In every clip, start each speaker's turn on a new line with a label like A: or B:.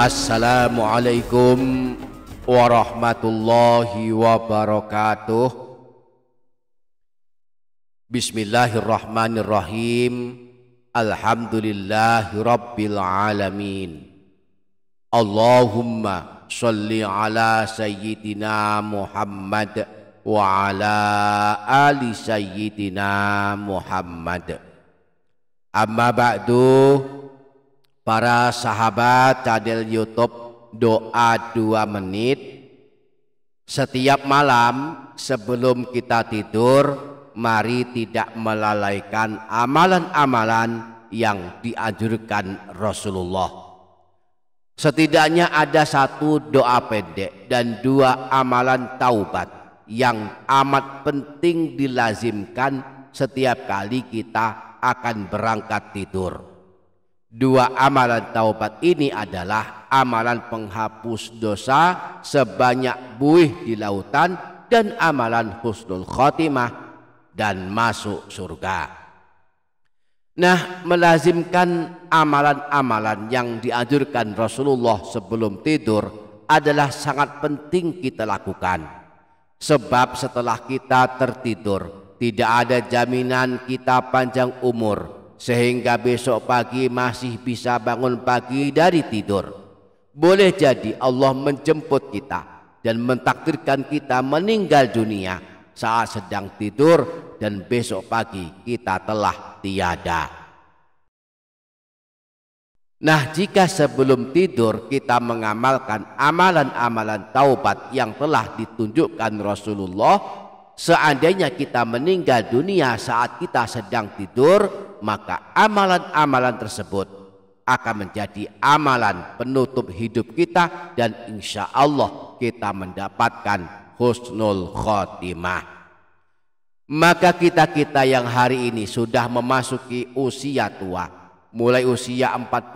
A: Assalamualaikum warahmatullahi wabarakatuh. Bismillahirrahmanirrahim. Alhamdulillahi rabbil alamin. Allahumma sholli ala sayyidina Muhammad wa ala ali sayyidina Muhammad. Amma ba'du. Para sahabat channel YouTube Doa 2 Menit, setiap malam sebelum kita tidur, mari tidak melalaikan amalan-amalan yang dianjurkan Rasulullah. Setidaknya ada 1 doa pendek dan 2 amalan taubat yang amat penting dilazimkan setiap kali kita akan berangkat tidur. 2 amalan taubat ini adalah amalan penghapus dosa sebanyak buih di lautan dan amalan husnul khotimah dan masuk surga. Nah, melazimkan amalan-amalan yang dianjurkan Rasulullah sebelum tidur adalah sangat penting kita lakukan. Sebab setelah kita tertidur, tidak ada jaminan kita panjang umur, sehingga besok pagi masih bisa bangun pagi dari tidur. Boleh jadi Allah menjemput kita dan mentakdirkan kita meninggal dunia saat sedang tidur, dan besok pagi kita telah tiada. Nah, jika sebelum tidur kita mengamalkan amalan-amalan taubat yang telah ditunjukkan Rasulullah, seandainya kita meninggal dunia saat kita sedang tidur, maka amalan-amalan tersebut akan menjadi amalan penutup hidup kita, dan insya Allah kita mendapatkan husnul khotimah. Maka kita-kita yang hari ini sudah memasuki usia tua, mulai usia 45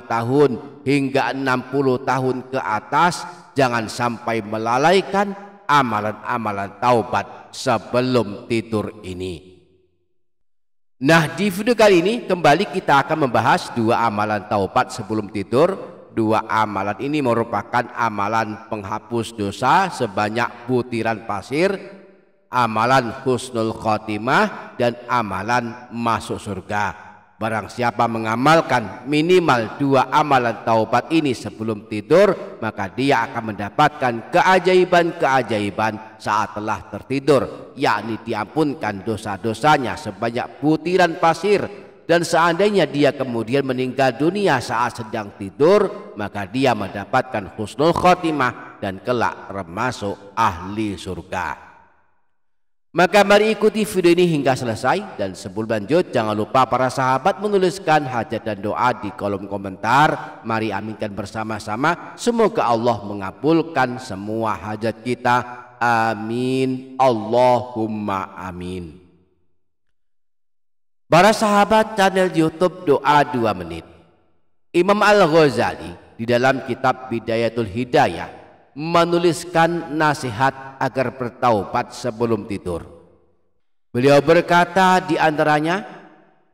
A: tahun hingga 60 tahun ke atas, jangan sampai melalaikan amalan-amalan taubat sebelum tidur ini. Nah, di video kali ini kembali kita akan membahas 2 amalan taubat sebelum tidur. 2 amalan ini merupakan amalan penghapus dosa sebanyak butiran pasir, amalan husnul khotimah, dan amalan masuk surga. Barang siapa mengamalkan minimal 2 amalan taubat ini sebelum tidur, maka dia akan mendapatkan keajaiban-keajaiban saat telah tertidur, yakni diampunkan dosa-dosanya sebanyak butiran pasir. Dan seandainya dia kemudian meninggal dunia saat sedang tidur, maka dia mendapatkan husnul khotimah dan kelak termasuk ahli surga. Maka mari ikuti video ini hingga selesai, dan sebelum lanjut jangan lupa para sahabat menuliskan hajat dan doa di kolom komentar. Mari aminkan bersama-sama, semoga Allah mengabulkan semua hajat kita. Amin, Allahumma amin. Para sahabat channel YouTube Doa 2 Menit, Imam Al-Ghazali di dalam kitab Bidayatul Hidayah menuliskan nasihat agar bertaubat sebelum tidur. Beliau berkata di antaranya,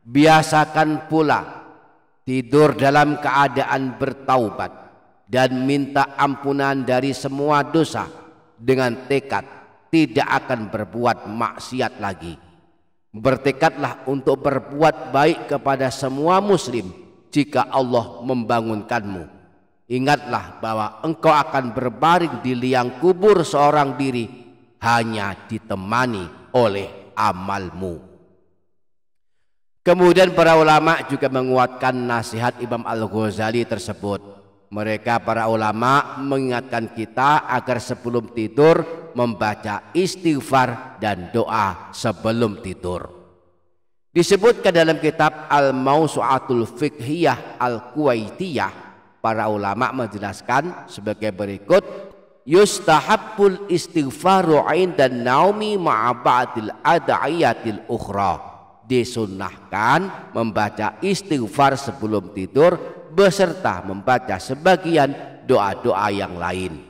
A: biasakan pula tidur dalam keadaan bertaubat dan minta ampunan dari semua dosa dengan tekad tidak akan berbuat maksiat lagi. Bertekadlah untuk berbuat baik kepada semua muslim jika Allah membangunkanmu. Ingatlah bahwa engkau akan berbaring di liang kubur seorang diri hanya ditemani oleh amalmu. Kemudian para ulama juga menguatkan nasihat Imam Al-Ghazali tersebut. Mereka para ulama mengingatkan kita agar sebelum tidur membaca istighfar dan doa sebelum tidur. Disebutkan dalam kitab Al-Mawsu'atul Fiqhiyah Al-Kuwaitiyah, para ulama menjelaskan sebagai berikut: yustahabbul istighfaru 'indan naumi ma'a ba'dil ad'iyatil ukhra. Disunnahkan membaca istighfar sebelum tidur beserta membaca sebagian doa-doa yang lain.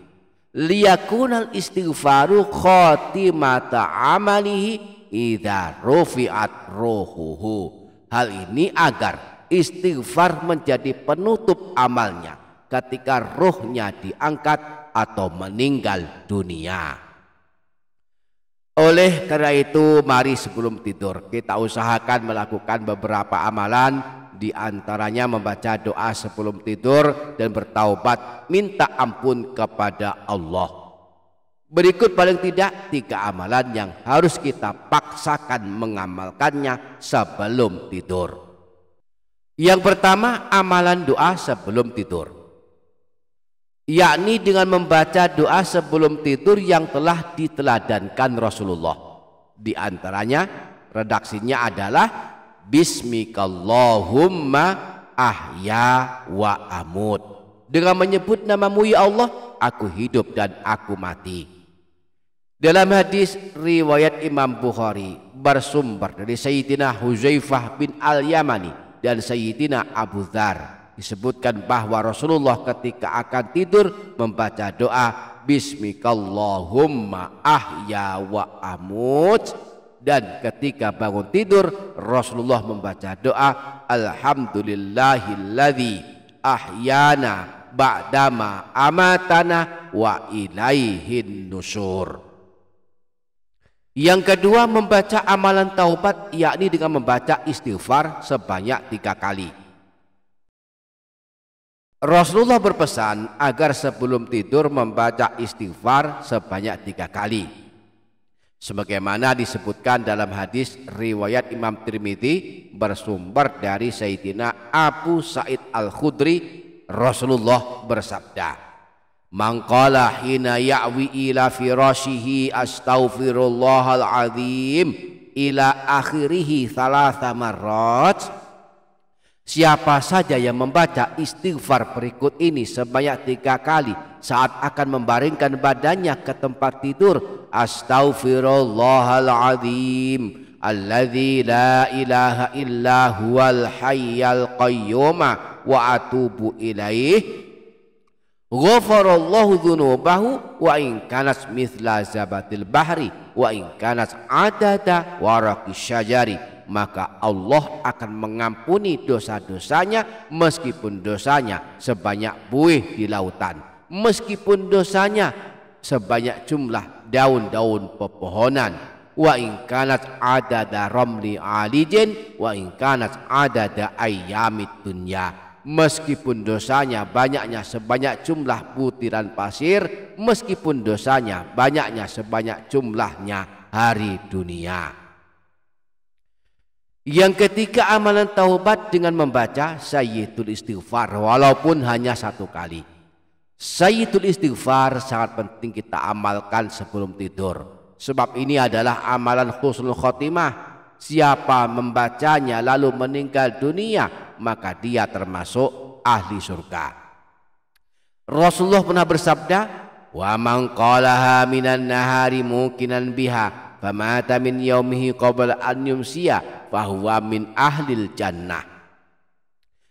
A: Liyakunal istighfaru khatimata amalihi idza rufi'at ruhuhu. Hal ini agar istighfar menjadi penutup amalnya ketika ruhnya diangkat atau meninggal dunia. Oleh karena itu, mari sebelum tidur kita usahakan melakukan beberapa amalan, di antaranya membaca doa sebelum tidur dan bertaubat minta ampun kepada Allah. Berikut paling tidak 3 amalan yang harus kita paksakan mengamalkannya sebelum tidur. Yang pertama, amalan doa sebelum tidur, yakni dengan membaca doa sebelum tidur yang telah diteladankan Rasulullah. Di antaranya redaksinya adalah Bismikallahumma ahya wa amut. Dengan menyebut namamu ya Allah, aku hidup dan aku mati. Dalam hadis riwayat Imam Bukhari bersumber dari Sayyidina Huzaifah bin Al-Yamani dan Sayyidina Abu Dzar, disebutkan bahwa Rasulullah ketika akan tidur membaca doa Bismikallahumma ahya wa amut, dan ketika bangun tidur Rasulullah membaca doa Alhamdulillahilladzi ahyana ba'dama amatana wa ilaihin nusur. Yang kedua, membaca amalan taubat, yakni dengan membaca istighfar sebanyak 3 kali. Rasulullah berpesan agar sebelum tidur membaca istighfar sebanyak 3 kali, sebagaimana disebutkan dalam hadis riwayat Imam Tirmidzi bersumber dari Sayyidina Abu Sa'id Al-Khudri. Rasulullah bersabda, "Man qala hina ya'wi ila firashihi astaghfirullahal azim ila akhirih 3 marrat." Siapa saja yang membaca istighfar berikut ini sebanyak 3 kali saat akan membaringkan badannya ke tempat tidur, astaghfirullahal azim alladzi la ilaha illa huwal hayyal qayyum wa atubu ilaih, ghafarallahu dzunubahu wa in kanat mithla zabatil bahri wa in kanat adada waraqis syajari. Maka Allah akan mengampuni dosa-dosanya meskipun dosanya sebanyak buih di lautan, meskipun dosanya sebanyak jumlah daun-daun pepohonan, wa in kanat adada ramli alijin wa in kanat adada ayyamid dunya, meskipun dosanya banyaknya sebanyak jumlah butiran pasir, meskipun dosanya banyaknya sebanyak jumlahnya hari dunia. Yang ketiga, amalan taubat dengan membaca Sayyidul Istighfar walaupun hanya 1 kali. Sayyidul Istighfar sangat penting kita amalkan sebelum tidur, sebab ini adalah amalan husnul khotimah. Siapa membacanya lalu meninggal dunia, maka dia termasuk ahli surga. Rasulullah pernah bersabda, "Wa man qalaha minan nahari muqinan biha famata min yaumihi qabla an yumsiya fahuwa min ahlil jannah."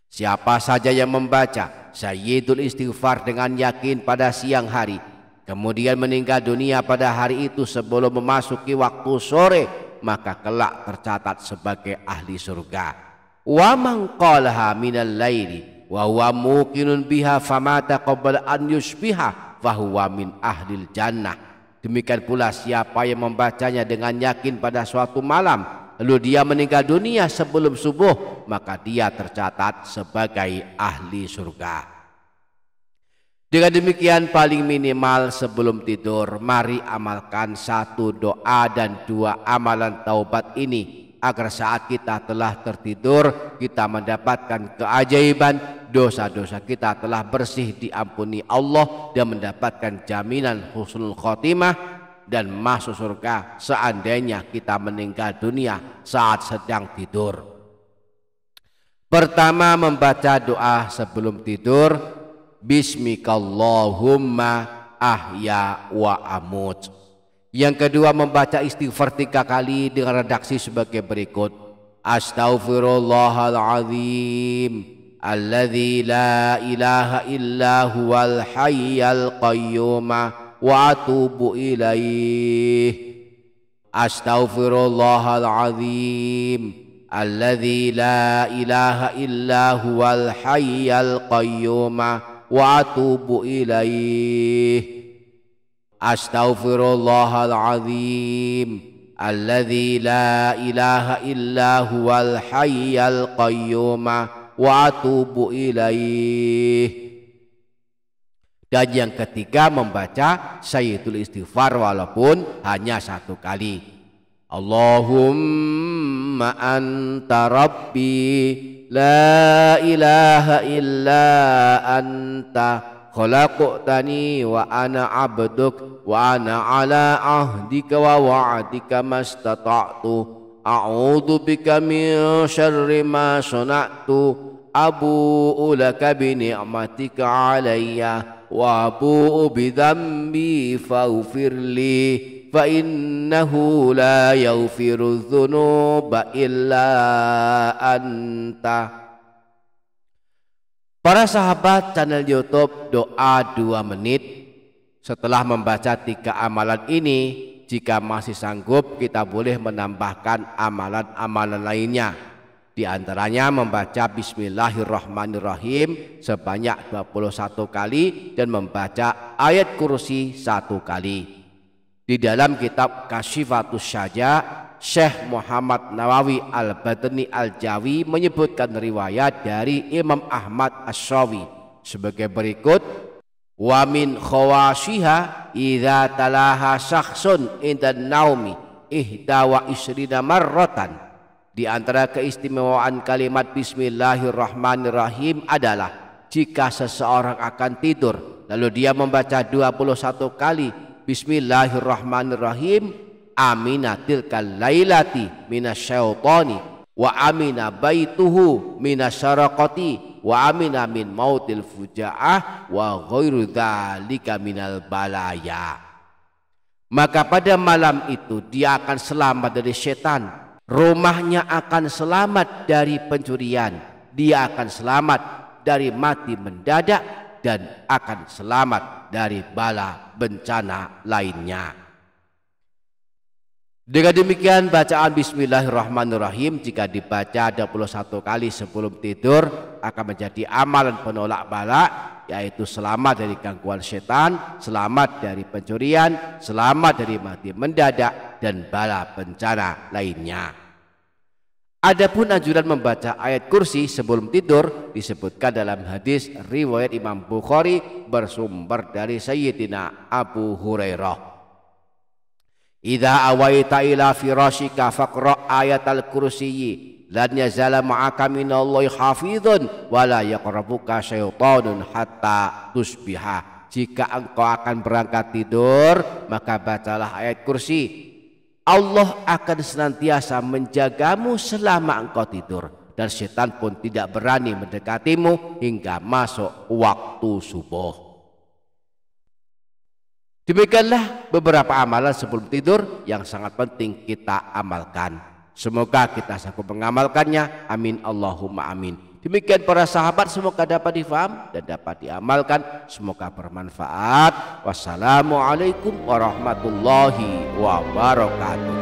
A: Siapa saja yang membaca Sayyidul Istighfar dengan yakin pada siang hari, kemudian meninggal dunia pada hari itu sebelum memasuki waktu sore, maka kelak tercatat sebagai ahli surga. Wa man qalaha minal laili wa huwa muqinun biha famata qabla an yusbiha fahuwa min ahlil jannah. Demikian pula siapa yang membacanya dengan yakin pada suatu malam lalu dia meninggal dunia sebelum subuh, maka dia tercatat sebagai ahli surga. Dengan demikian, paling minimal sebelum tidur mari amalkan 1 doa dan 2 amalan taubat ini, agar saat kita telah tertidur kita mendapatkan keajaiban, dosa-dosa kita telah bersih diampuni Allah dan mendapatkan jaminan husnul khotimah dan masuk surga seandainya kita meninggal dunia saat sedang tidur. Pertama, membaca doa sebelum tidur Bismikallahumma ahya wa amut. Yang kedua, membaca istighfar 3 kali dengan redaksi sebagai berikut: Astaghfirullahaladzim alladzi la ilaha illa huwal hayyal qayyum wa atubu ilaih. Astaghfirullahaladzim alladzi la ilaha illa huwal hayyal qayyum wa atubu ilaih. Astaghfirullahal azim alladzi la ilaha illa huwal hayyul qayyum wa atubu ilaih. Dan yang ketiga membaca Sayyidul Istighfar walaupun hanya 1 kali. Allahumma anta rabbi la ilaha illa anta khalaqtani wa ana abduk wa ana ala ahdika wa wa'dika mastata'tu a'udzu bika min syarri ma sana'tu abu'u laka bi ni'matika alayya wa abu'u bi dhanbi faghfirli fa innahu la yaghfiru dzunuba illa anta. Para sahabat channel YouTube Doa 2 Menit, setelah membaca 3 amalan ini, jika masih sanggup kita boleh menambahkan amalan-amalan lainnya. Di antaranya membaca Bismillahirrahmanirrahim sebanyak 21 kali dan membaca ayat kursi 1 kali. Di dalam kitab Kasyifatus Syaja, Syekh Muhammad Nawawi Al-Badni Al-Jawi menyebutkan riwayat dari Imam Ahmad Asy-Syawi sebagai berikut: wa min khawashiha idza talaha syakhsun indan naumi ihda wa isrina marratan. Di antara keistimewaan kalimat Bismillahirrahmanirrahim adalah jika seseorang akan tidur lalu dia membaca 21 kali Bismillahirrahmanirrahim, amina tilkal lailati minasyaitani wa amina baituhu minasyaraqati wa amina min mautil fujaah wa ghairu dzalika minal balaya. Maka pada malam itu dia akan selamat dari setan, rumahnya akan selamat dari pencurian, dia akan selamat dari mati mendadak dan akan selamat dari bala bencana lainnya. Dengan demikian bacaan Bismillahirrahmanirrahim jika dibaca 21 kali sebelum tidur akan menjadi amalan penolak bala, yaitu selamat dari gangguan setan, selamat dari pencurian, selamat dari mati mendadak dan bala bencana lainnya. Adapun anjuran membaca ayat kursi sebelum tidur disebutkan dalam hadis riwayat Imam Bukhari bersumber dari Sayyidina Abu Hurairah. Idza awaita ila firashika faqra ayatal kursiyyi lan yazala ma'aka minallahi hafizun wa la yaqrabuka syaitanun hatta tusbiha. Jika engkau akan berangkat tidur maka bacalah ayat kursi. Allah akan senantiasa menjagamu selama engkau tidur dan setan pun tidak berani mendekatimu hingga masuk waktu subuh. Demikianlah beberapa amalan sebelum tidur yang sangat penting kita amalkan. Semoga kita sanggup mengamalkannya. Amin Allahumma amin. Demikian para sahabat, semoga dapat difaham dan dapat diamalkan. Semoga bermanfaat. Wassalamualaikum warahmatullahi wabarakatuh.